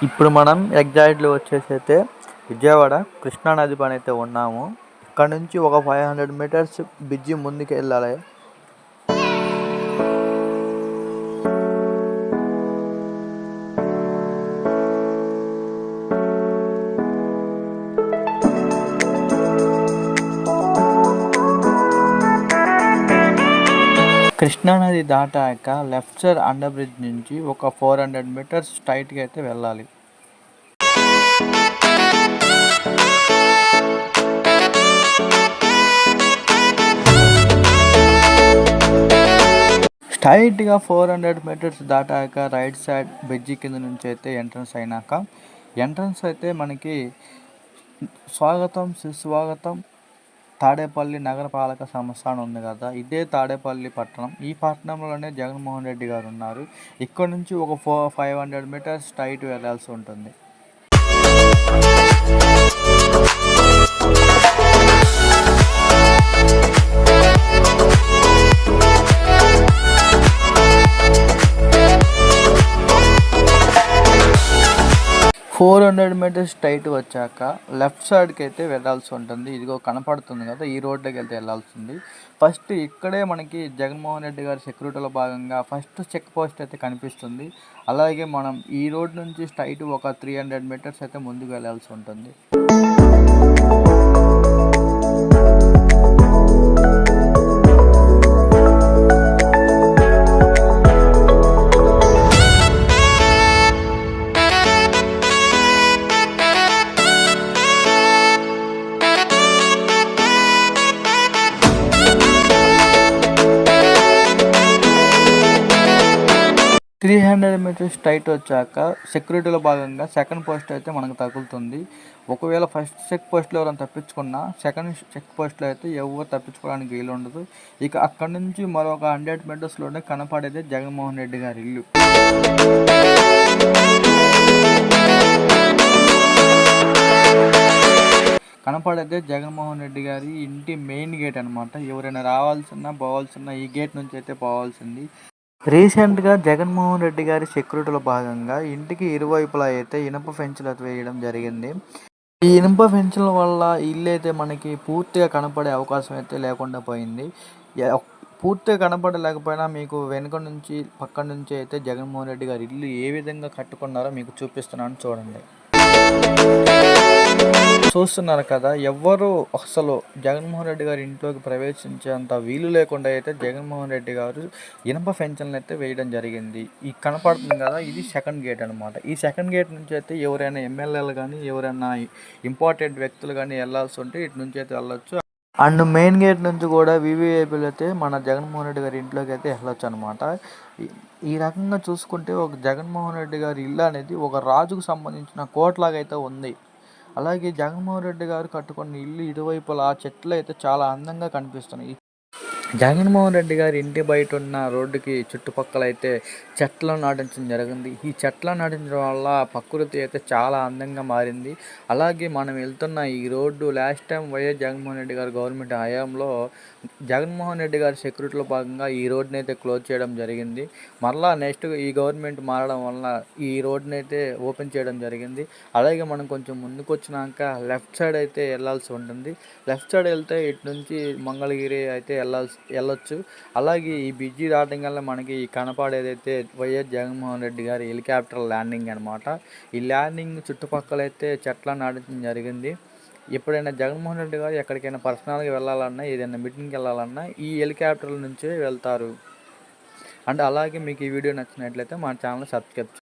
ఇప్పుడు మనం ఎగ్జాక్ట్లీ వచ్చేసైతే విజయవాడ కృష్ణా నది పైన అయితే ఉన్నాము. ఇక్కడ నుంచి ఒక 500 మీటర్స్ బ్రిడ్జి ముందుకు వెళ్ళాలి. కృష్ణానది దాటాక లెఫ్ట్ సైడ్ అండర్ బ్రిడ్జ్ నుంచి ఒక 400 మీటర్స్ స్ట్రైట్గా అయితే వెళ్ళాలి. స్ట్రైట్గా 400 మీటర్స్ దాటాక రైట్ సైడ్ బ్రిడ్జి కింద నుంచి అయితే ఎంట్రన్స్ అయితే మనకి స్వాగతం సుస్వాగతం తాడేపల్లి నగరపాలక సంస్థ అని ఉంది కదా, ఇదే తాడేపల్లి పట్టణం. ఈ పట్టణంలోనే జగన్మోహన్ రెడ్డి గారు ఉన్నారు. ఇక్కడ నుంచి ఒక 500 మీటర్స్ స్ట్రైట్ వెళ్ళాల్సి ఉంటుంది. ఫోర్ 400 మీటర్స్ స్ట్రైట్ వచ్చాక లెఫ్ట్ సైడ్కి అయితే వెళ్ళాల్సి ఉంటుంది. ఇదిగో కనపడుతుంది కదా, ఈ రోడ్లోకి వెళ్తే వెళ్ళాల్సింది. ఫస్ట్ ఇక్కడే మనకి జగన్మోహన్ రెడ్డి గారి సెక్యూరిటీలో భాగంగా ఫస్ట్ చెక్ పోస్ట్ అయితే కనిపిస్తుంది. అలాగే మనం ఈ రోడ్ నుంచి స్ట్రైట్ ఒక 300 మీటర్స్ అయితే ముందుకు వెళ్ళాల్సి ఉంటుంది. 300 మీటర్స్ స్ట్రైట్ వచ్చాక సెక్యూరిటీలో భాగంగా సెకండ్ పోస్ట్ అయితే మనకు తగులుతుంది. ఒకవేళ ఫస్ట్ చెక్ పోస్ట్లో ఎవరైనా తప్పించుకున్నా సెకండ్ చెక్ పోస్ట్లో అయితే ఎవరు తప్పించుకోవడానికి వీలు ఉండదు. ఇక అక్కడి నుంచి మరొక 100 మీటర్స్లోనే కనపడేది జగన్మోహన్ రెడ్డి గారి ఇల్లు. కనపడేదే జగన్మోహన్ రెడ్డి గారి ఇంటి మెయిన్ గేట్ అనమాట. ఎవరైనా రావాల్సిన పోవాల్సిన ఈ గేట్ నుంచి అయితే పోవాల్సింది. రీసెంట్గా జగన్మోహన్ రెడ్డి గారి సెక్యూరిటీలో భాగంగా ఇంటికి ఇరువైపులా అయితే ఇనుప ఫెన్సులు వేయడం జరిగింది. ఈ ఇనుప ఫెన్సుల వల్ల ఇల్లు అయితే మనకి పూర్తిగా కనపడే అవకాశం అయితే లేకుండా పోయింది. పూర్తిగా కనపడలేకపోయినా మీకు వెనుక నుంచి పక్క నుంచి అయితే జగన్మోహన్ రెడ్డి గారి ఇల్లు ఏ విధంగా కట్టుకున్నారో మీకు చూపిస్తున్నాను చూడండి. చూస్తున్నారు కదా, ఎవ్వరూ అసలు జగన్మోహన్ రెడ్డి గారి ఇంట్లోకి ప్రవేశించేంత వీలు లేకుండా అయితే జగన్మోహన్ రెడ్డి గారు ఇనుప ఫెన్షన్లు అయితే వేయడం జరిగింది. ఈ కనపడుతుంది కదా, ఇది సెకండ్ గేట్ అనమాట. ఈ సెకండ్ గేట్ నుంచి అయితే ఎవరైనా ఎమ్మెల్యేలు కానీ ఎవరైనా ఇంపార్టెంట్ వ్యక్తులు కానీ వెళ్ళాల్సి ఉంటే ఇటు నుంచి అయితే వెళ్ళొచ్చు. అండ్ మెయిన్ గేట్ నుంచి కూడా వివిఐపీలు అయితే మన జగన్మోహన్ రెడ్డి గారి ఇంట్లోకి అయితే వెళ్ళొచ్చు అనమాట. ఈ రకంగా చూసుకుంటే ఒక జగన్మోహన్ రెడ్డి గారి ఇల్లు అనేది ఒక రాజుకు సంబంధించిన కోటలాగా అయితే ఉంది. అలాగే జగన్మోహన్ రెడ్డి గారు కట్టుకున్న ఇల్లు ఇరువైపులా చెట్లు అయితే చాలా అందంగా కనిపిస్తున్నాయి. జగన్మోహన్ రెడ్డి గారి ఇంటి బయట ఉన్న రోడ్డుకి చుట్టుపక్కల అయితే చెట్లను నాటించడం జరిగింది. ఈ చెట్లను నాటించడం వల్ల ప్రకృతి అయితే చాలా అందంగా మారింది. అలాగే మనం వెళ్తున్న ఈ road last time YS Jaganmohan Reddy గారి గవర్నమెంట్ హయాంలో జగన్మోహన్ రెడ్డి గారి సెక్యూరిటీలో భాగంగా ఈ రోడ్ని అయితే క్లోజ్ చేయడం జరిగింది. మరలా నెక్స్ట్ ఈ గవర్నమెంట్ మారడం వల్ల ఈ రోడ్ని అయితే ఓపెన్ చేయడం జరిగింది. అలాగే మనం కొంచెం ముందుకు వచ్చినాక లెఫ్ట్ సైడ్ అయితే వెళ్ళాల్సి ఉంటుంది. లెఫ్ట్ సైడ్ వెళ్తే ఇటు నుంచి మంగళగిరి అయితే వెళ్ళొచ్చు. అలాగే ఈ బ్రిడ్జి దాటం వల్ల మనకి కనపడేదైతే వైఎస్ జగన్మోహన్ రెడ్డి గారి హెలికాప్టర్ ల్యాండింగ్ అనమాట. ఈ ల్యాండింగ్ చుట్టుపక్కల అయితే చెట్లను నాటడం జరిగింది. ఎప్పుడైనా జగన్మోహన్ రెడ్డి గారు ఎక్కడికైనా పర్సనల్గా వెళ్ళాలన్నా ఏదైనా మీటింగ్కి వెళ్ళాలన్నా ఈ హెలికాప్టర్ల నుంచే వెళ్తారు. అండ్ అలాగే మీకు ఈ వీడియో నచ్చినట్లయితే మా ఛానల్ సబ్స్క్రైబ్